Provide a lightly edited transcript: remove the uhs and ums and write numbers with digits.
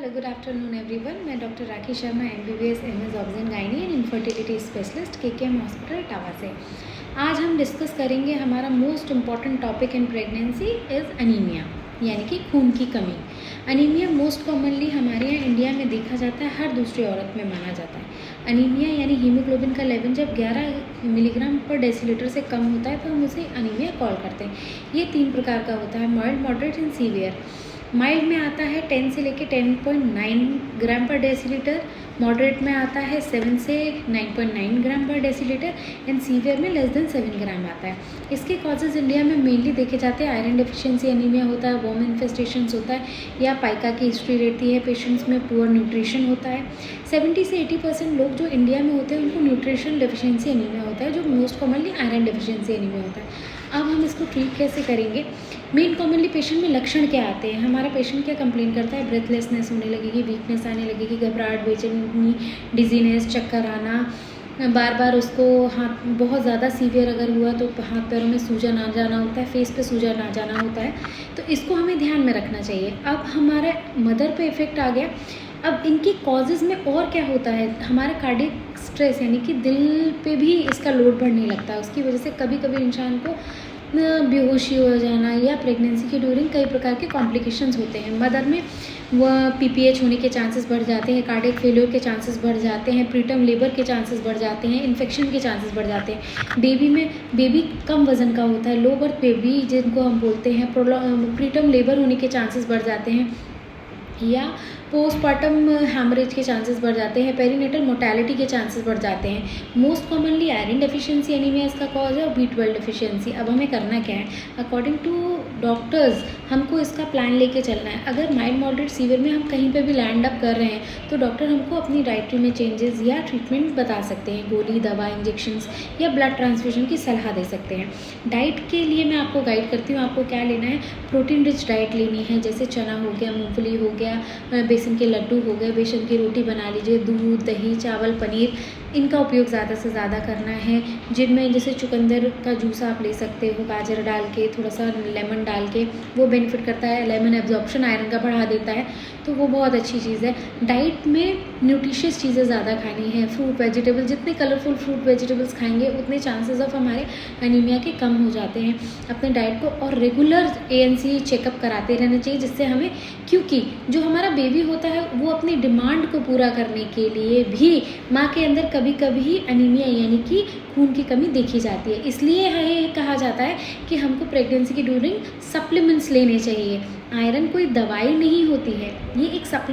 Hello good afternoon everyone. मैं doctor Rakhi Sharma MBBS MS obs and gynae and infertility specialist KKM hospital टावा से। आज हम डिस्कस करेंगे हमारा most important topic in pregnancy is anaemia, यानी कि खून की कमी। अनीमिया मोस्ट कॉमनली हमारे यहाँ इंडिया में देखा जाता है, हर दूसरी औरत में माना जाता है। अनीमिया यानी हीमोग्लोबिन का लेवल जब 11 मिलीग्राम पर डेसीलीटर से कम होता है तो हम उसे अनीमिया कॉल करते हैं। ये 3 प्रकार का होता है, mild, moderate and severe. Mild में आता है 10 से लेके 10.9 ग्राम पर डेसीलीटर, मॉडरेट में आता है 7 से 9.9 ग्राम पर डेसीलीटर एंड सीवियर में लेस देन 7 ग्राम आता है। इसके कॉजेज़ इंडिया में मेनली देखे जाते हैं, आयरन डेफिशिएंसी एनीमिया होता है, वोम इन्फेस्टेशंस होता है, या पाइका की हिस्ट्री रहती है, पेशेंट्स में पुअर न्यूट्रिशन होता है। 70 से 80% लोग जो इंडिया में होते हैं उनको न्यूट्रिशन डेफिशिएंसी एनीमिया होता है, जो most commonly iron deficiency anaemia होता है। अब हम इसको ट्रीट कैसे करेंगे? मेन कॉमनली पेशेंट में लक्षण क्या आते हैं? हमारा पेशेंट क्या कंप्लेन करता है? ब्रेथलेसनेस होने लगेगी, वीकनेस आने लगेगी, घबराहट, बेचैनी, डिजीनेस, चक्कर आना, बार बार उसको हाथ बहुत ज़्यादा सीवियर अगर हुआ तो हाथ पैरों में सूजन आ जाना होता है, फेस पे सूजन आ जाना होता है। तो इसको हमें ध्यान में रखना चाहिए। अब हमारे मदर पे इफ़ेक्ट आ गया। अब इनकी कॉजेज़ में और क्या होता है? हमारा कार्डियक स्ट्रेस यानी कि दिल पे भी इसका लोड बढ़ने लगता है। उसकी वजह से कभी कभी इंसान को बेहोशी हो जाना या प्रेगनेंसी के ड्यूरिंग कई प्रकार के कॉम्प्लिकेशंस होते हैं। मदर में वह PPH होने के चांसेस बढ़ जाते हैं, कार्डियक फेलियर के चांसेस बढ़ जाते हैं, प्रीटर्म लेबर के चांसेस बढ़ जाते हैं, इन्फेक्शन के चांसेस बढ़ जाते हैं। बेबी कम वजन का होता है, लो बर्थ बेबी जिनको हम बोलते हैं, प्रीटर्म लेबर होने के चांसेस बढ़ जाते हैं, या पोस्टपार्टम हैमरेज के चांसेस बढ़ जाते हैं, पेरीनेटल मोर्टेलिटी के चांसेस बढ़ जाते हैं। Most commonly iron deficiency anaemia इसका कॉज है, और B12 डेफिशिएंसी। अब हमें करना क्या है? अकॉर्डिंग टू डॉक्टर्स हमको इसका प्लान लेके चलना है। अगर माइल्ड, मॉडरेट, सीवियर में हम कहीं पे भी लैंड अप कर रहे हैं तो डॉक्टर हमको अपनी डाइटरी में चेंजेस या ट्रीटमेंट बता सकते हैं, गोली, दवा, इंजेक्शंस या ब्लड ट्रांसफ्यूजन की सलाह दे सकते हैं। डाइट के लिए मैं आपको गाइड करती हूँ, आपको क्या लेना है? प्रोटीन रिच डाइट लेनी है, जैसे चना हो गया, मूंगफली हो गया, बेसन के लड्डू हो गए, बेसन की रोटी बना लीजिए, दूध, दही, चावल, पनीर, इनका उपयोग ज़्यादा से ज़्यादा करना है। जिनमें जैसे चुकंदर का जूस आप ले सकते हो, गाजर डाल के, थोड़ा सा लेमन डाल के, वो बेनिफिट करता है। लेमन एब्जॉर्प्शन आयरन का बढ़ा देता है, तो वो बहुत अच्छी चीज़ है। डाइट में न्यूट्रिशियस चीज़ें ज़्यादा खानी है, फ्रूट, वेजिटेबल, जितने कलरफुल फ्रूट वेजिटेबल्स खाएंगे उतने चांसेस ऑफ हमारे अनीमिया के कम हो जाते हैं। अपने डाइट को और रेगुलर ANC चेकअप कराते रहना चाहिए, जिससे हमें, क्योंकि जो हमारा बेबी होता है वो अपनी डिमांड को पूरा करने के लिए भी माँ के अंदर कभी कभी अनीमिया यानी कि खून की कमी देखी जाती है। इसलिए ये कहा जाता है कि हमको प्रेगनेंसी के ड्यूरिंग सप्लीमेंट्स लेने चाहिए। आयरन कोई दवाई नहीं होती है, ये एक